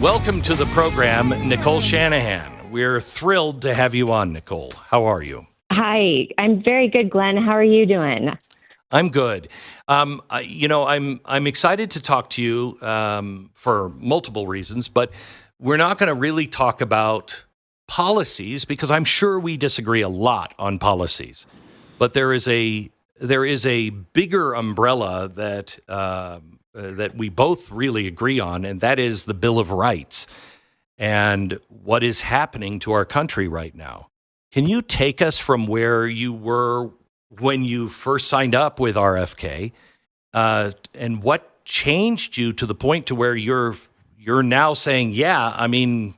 Welcome to the program, Nicole Shanahan. We're thrilled to have you on, Nicole. How are you? Hi, I'm very good, Glenn. How are you doing? I'm good. I'm excited to talk to you for multiple reasons, but we're not going to really talk about policies because I'm sure we disagree a lot on policies. But there is a bigger umbrella that we both really agree on, and that is the Bill of Rights and what is happening to our country right now. Can you take us from where you were when you first signed up with RFK, and what changed you to the point to where you're now saying, yeah, I mean,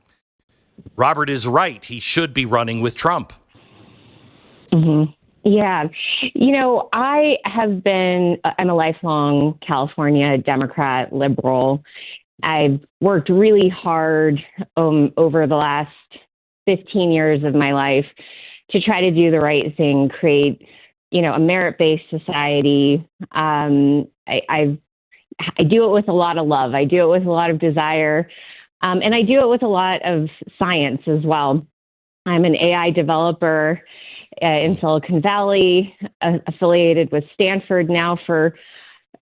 Robert is right. He should be running with Trump. Mm-hmm. Yeah. I'm a lifelong California Democrat, liberal. I've worked really hard over the last 15 years of my life to try to do the right thing, create, a merit-based society. I do it with a lot of love. I do it with a lot of desire. And I do it with a lot of science as well. I'm an AI developer in Silicon Valley, affiliated with Stanford now for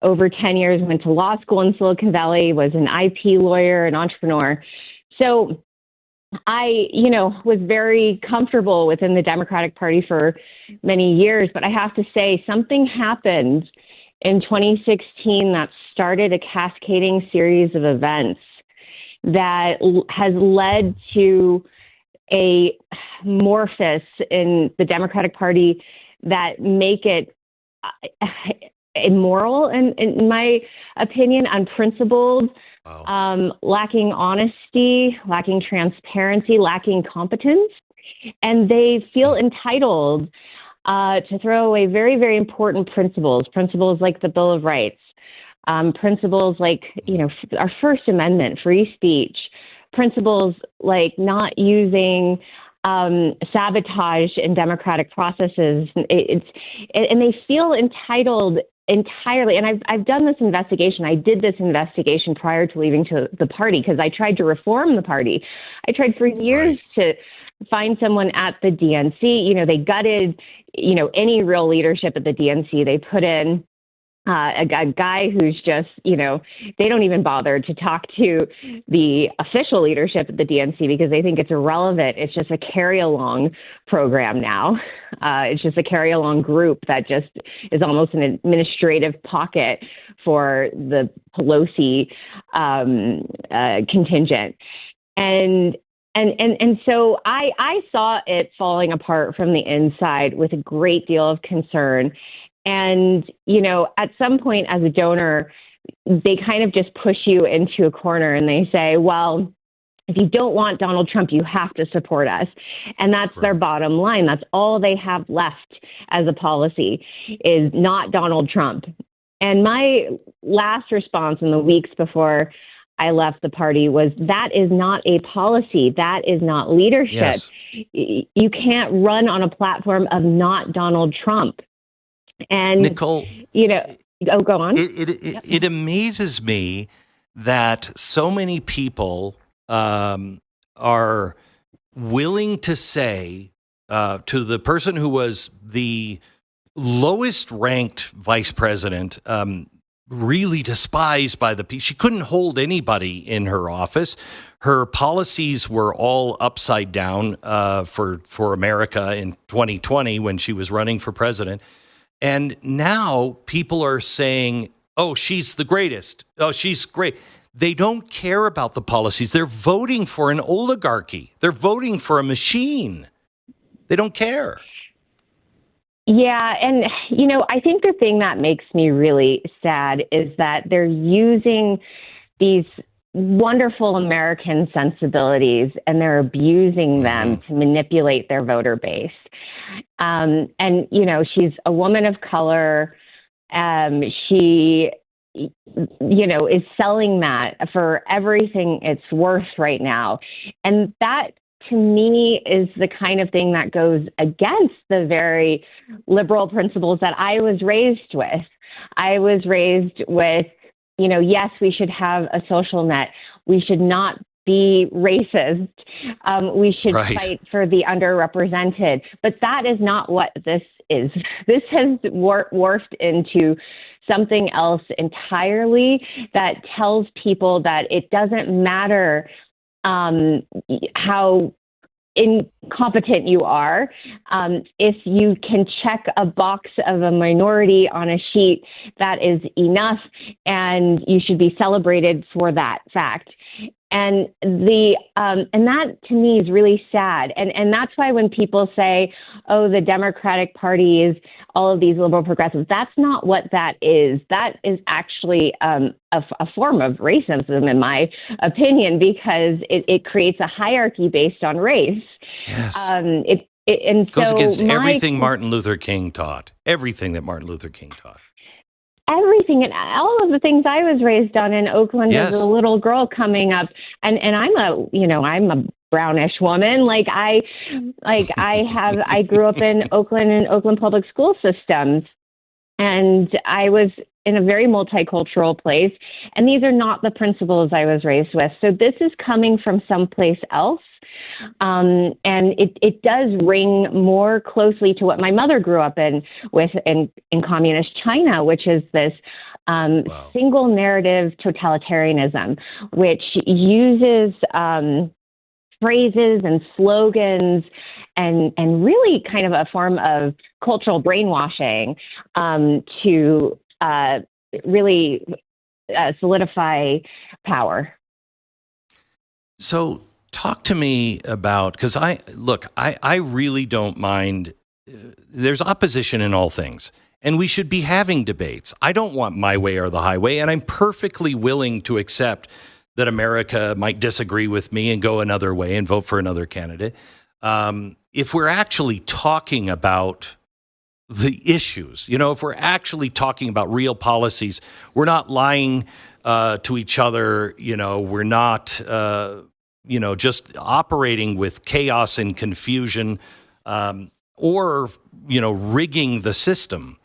over 10 years, went to law school in Silicon Valley, was an IP lawyer, an entrepreneur. So I, was very comfortable within the Democratic Party for many years, but I have to say something happened in 2016 that started a cascading series of events that has led to a amorphous in the Democratic Party that make it immoral, in my opinion, unprincipled, wow. Lacking honesty, lacking transparency, lacking competence. And they feel entitled to throw away very, very important principles like the Bill of Rights, principles like, our First Amendment, free speech, principles like not using sabotage in democratic processes. And they feel entitled entirely. And I've done this investigation. I did this investigation prior to leaving to the party because I tried to reform the party. I tried for years to find someone at the DNC. They gutted, any real leadership at the DNC. They put in a guy who's just, they don't even bother to talk to the official leadership at the DNC because they think it's irrelevant. It's just a carry-along program now. It's just a carry-along group that just is almost an administrative pocket for the Pelosi contingent. And so I saw it falling apart from the inside with a great deal of concern. And, at some point as a donor, they kind of just push you into a corner and they say, well, if you don't want Donald Trump, you have to support us. And that's their bottom line. That's all they have left as a policy is not Donald Trump. And my last response in the weeks before I left the party was that is not a policy. That is not leadership. Yes. You can't run on a platform of not Donald Trump. And Nicole, go on. It amazes me that so many people are willing to say to the person who was the lowest ranked vice president, really despised by the people. She couldn't hold anybody in her office. Her policies were all upside down for America in 2020 when she was running for president. And now people are saying, oh, she's the greatest. Oh, she's great. They don't care about the policies. They're voting for an oligarchy. They're voting for a machine. They don't care. Yeah. And, I think the thing that makes me really sad is that they're using these wonderful American sensibilities and they're abusing them to manipulate their voter base. And, she's a woman of color. She, is selling that for everything it's worth right now. And that, to me, is the kind of thing that goes against the very liberal principles that I was raised with. I was raised with, yes, we should have a social net. We should not be racist. We should Right. fight for the underrepresented. But that is not what this is. This has morphed into something else entirely that tells people that it doesn't matter how incompetent you are. If you can check a box of a minority on a sheet, that is enough, and you should be celebrated for that fact. And that to me is really sad. And that's why when people say, oh, the Democratic Party is all of these liberal progressives, that's not what that is. That is actually a form of racism, in my opinion, because it creates a hierarchy based on race. Yes. It goes against everything Martin Luther King taught, everything that Martin Luther King taught. Everything and all of the things I was raised on in Oakland as a little girl coming up, and I'm a brownish woman. I grew up in Oakland and Oakland public school systems, and I was in a very multicultural place. And these are not the principles I was raised with. So this is coming from someplace else. And it does ring more closely to what my mother grew up in communist China, which is this single narrative totalitarianism, which uses phrases and slogans and really kind of a form of cultural brainwashing to really solidify power. So talk to me about, because I really don't mind. There's opposition in all things, and we should be having debates. I don't want my way or the highway, and I'm perfectly willing to accept that America might disagree with me and go another way and vote for another candidate. If we're actually talking about the issues, if we're actually talking about real policies, we're not lying to each other. We're not, just operating with chaos and confusion, or, rigging the system.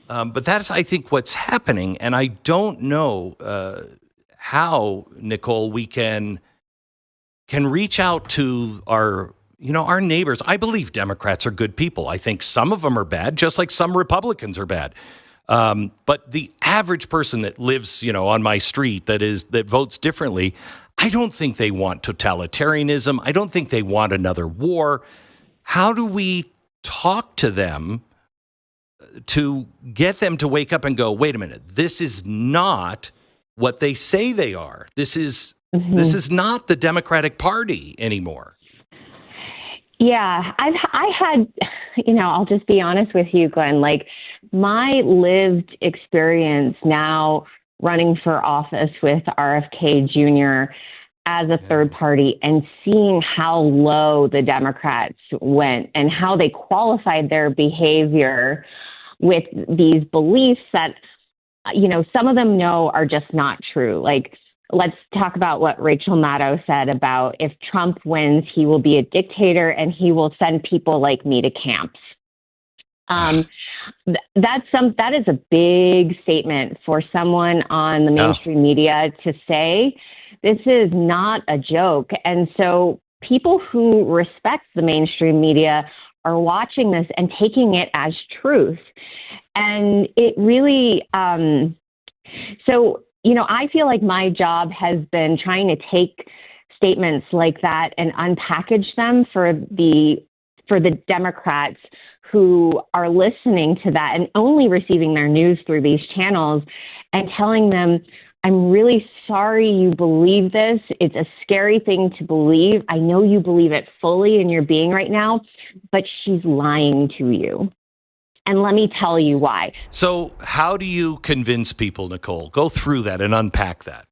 But that's, I think, what's happening. And I don't know how, Nicole, we can reach out to our neighbors. I believe Democrats are good people. I think some of them are bad, just like some Republicans are bad. But the average person that lives, on my street that votes differently, I don't think they want totalitarianism. I don't think they want another war. How do we talk to them to get them to wake up and go, wait a minute, this is not what they say they are. This is not the Democratic Party anymore. Yeah, I had, I'll just be honest with you, Glenn, my lived experience now running for office with RFK Jr. as a third party and seeing how low the Democrats went and how they qualified their behavior with these beliefs that, some of them know are just not true. Let's talk about what Rachel Maddow said about if Trump wins, he will be a dictator and he will send people like me to camps. That is a big statement for someone on the mainstream media to say. This is not a joke. And so people who respect the mainstream media are watching this and taking it as truth. And it really, I feel like my job has been trying to take statements like that and unpackage them for the Democrats who are listening to that and only receiving their news through these channels, and telling them, I'm really sorry you believe this. It's a scary thing to believe. I know you believe it fully in your being right now, but she's lying to you. And let me tell you why. So how do you convince people, Nicole? Go through that and unpack that.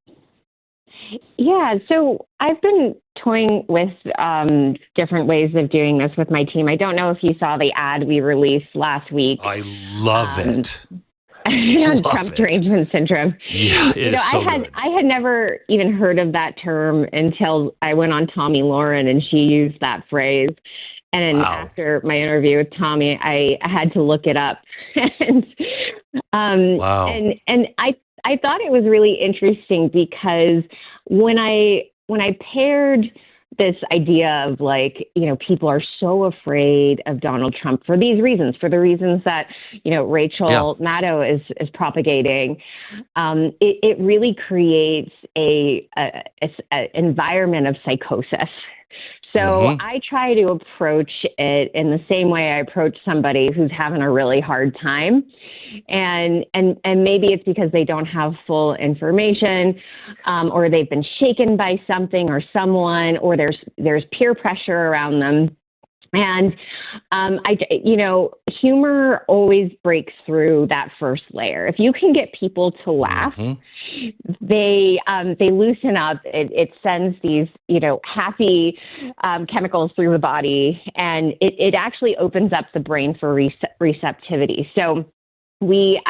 Yeah, so I've been toying with different ways of doing this with my team. I don't know if you saw the ad we released last week. I love it. Trump Derangement Syndrome. Yeah, it is so good. I had never even heard of that term until I went on Tomi Lahren and she used that phrase. And then after my interview with Tommy, I had to look it up. And I thought it was really interesting because when I when I paired this idea of like, people are so afraid of Donald Trump for these reasons, for the reasons that, Rachel Maddow is propagating, it really creates a environment of psychosis. So I try to approach it in the same way I approach somebody who's having a really hard time. And maybe it's because they don't have full information, or they've been shaken by something or someone, or there's peer pressure around them. And humor always breaks through that first layer. If you can get people to laugh, they loosen up. It sends these happy chemicals through the body, and it actually opens up the brain for receptivity. So we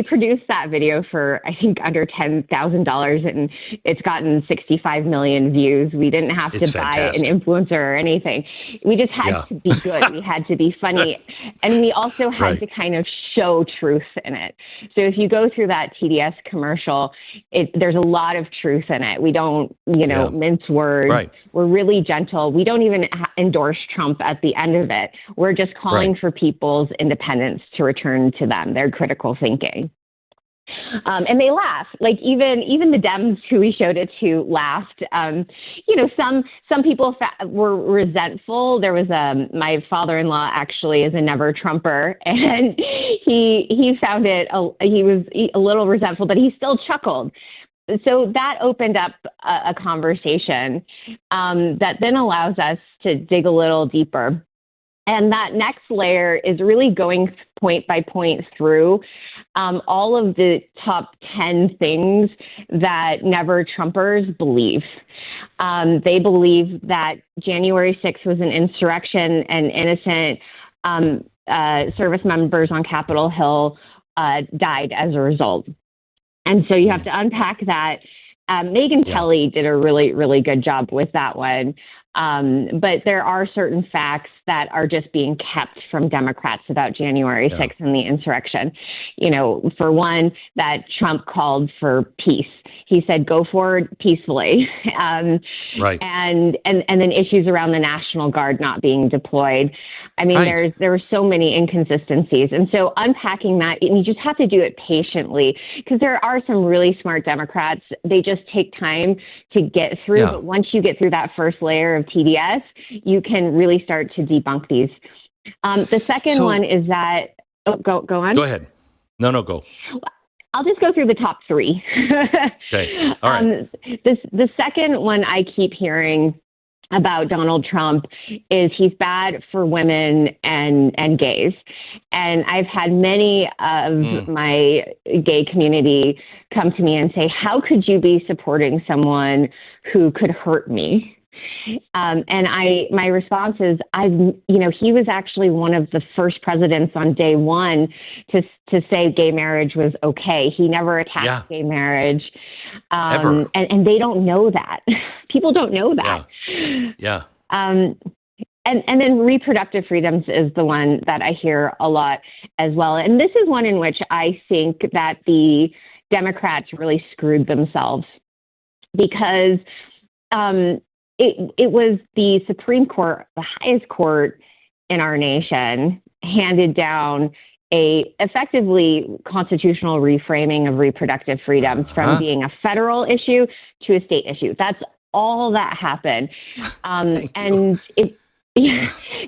produced that video for, I think, under $10,000, and it's gotten 65 million views. We didn't have to buy an influencer or anything. We just had to be good. We had to be funny. And we also had to kind of show truth in it. So if you go through that TDS commercial, there's a lot of truth in it. We don't, mince words. Right. We're really gentle. We don't even endorse Trump at the end of it. We're just calling for people's independence to return to them, their critical thinking. And they laugh. Like even the Dems who we showed it to laughed. Some people were resentful. There was my father-in-law actually is a never Trumper, and he found it. He was a little resentful, but he still chuckled. So that opened up a conversation that then allows us to dig a little deeper. And that next layer is really going point by point through all of the top 10 things that never Trumpers believe. They believe that January 6th was an insurrection and innocent service members on Capitol Hill died as a result. And so you have to unpack that. Megyn Kelly did a really, really good job with that one. But there are certain facts that are just being kept from Democrats about January 6th and the insurrection. For one, that Trump called for peace. He said, go forward peacefully. And then issues around the National Guard not being deployed. I mean, there were so many inconsistencies. And so unpacking that, and you just have to do it patiently, because there are some really smart Democrats. They just take time to get through. But once you get through that first layer of TDS, you can really start to debunk these. The second one is that, go on. Go ahead. No, go. I'll just go through the top three. Okay. All right. The second one I keep hearing about Donald Trump is he's bad for women and gays. And I've had many of my gay community come to me and say, how could you be supporting someone who could hurt me? And my response is, he was actually one of the first presidents on day one to say gay marriage was okay. He never attacked gay marriage. Ever. And they don't know that. People don't know that. Yeah. And then reproductive freedoms is the one that I hear a lot as well. And this is one in which I think that the Democrats really screwed themselves, because it was the Supreme Court, the highest court in our nation, handed down a effectively constitutional reframing of reproductive freedoms from being a federal issue to a state issue. That's all that happened.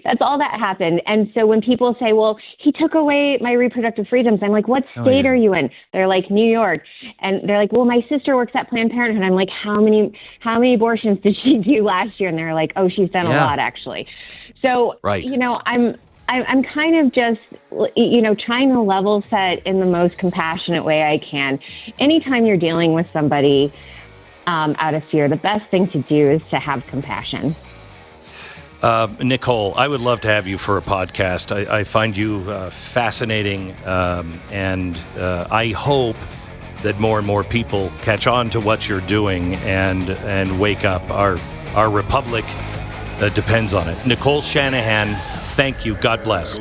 That's all that happened. And so when people say, well, he took away my reproductive freedoms, I'm like, what state are you in? They're like, New York. And they're like, well, my sister works at Planned Parenthood. I'm like, how many abortions did she do last year? And they're like, oh, she's done a lot, actually. So, I'm kind of just, trying to level set in the most compassionate way I can. Anytime you're dealing with somebody out of fear, the best thing to do is to have compassion. Nicole, I would love to have you for a podcast. I find you fascinating, and I hope that more and more people catch on to what you're doing and wake up. Our republic depends on it. Nicole Shanahan, thank you. God bless.